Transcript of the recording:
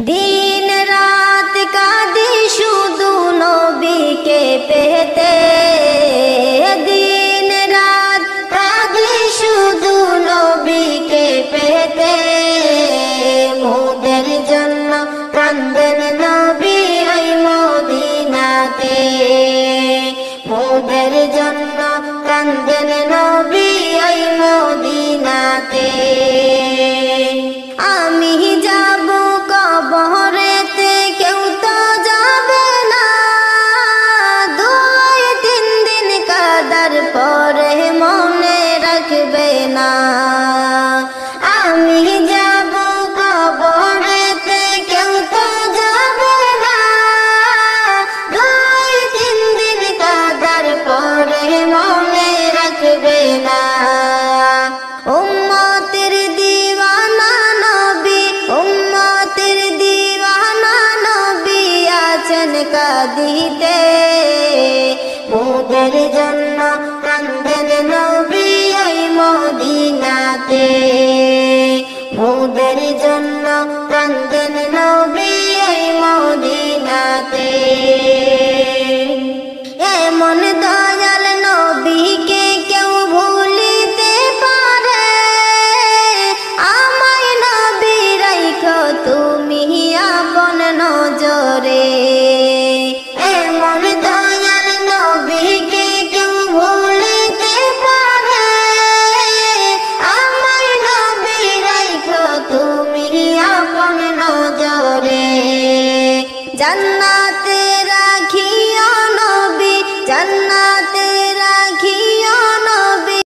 দিন রাত কাঁদি শুধু নবীকে পেতে, দিন রাত কাঁদি শুধু নবীকে পেতে। মোদের জন্য কান্দেন নবী ওই মদিনাতে, মোদের জন্য কান্দেন নবী ওই মদিনাতে। আমি যাব কবরেতে কেউ তো যাবে না, 2-3 দিন কাদার পরে মনে রাখবে না। আমি যাব কবরেতে কেউ তো যাবে না, 2-3 দিন কাদার পরে মনে রাখবে না। উম্মতের দিওয়ানা নবী, উম্মতের দিওয়ানা নবী আছেন কাঁদিতে। মোদের জন্য কান্দেন নবী ওই মদিনাতে, মোদের জন্য কান্দেন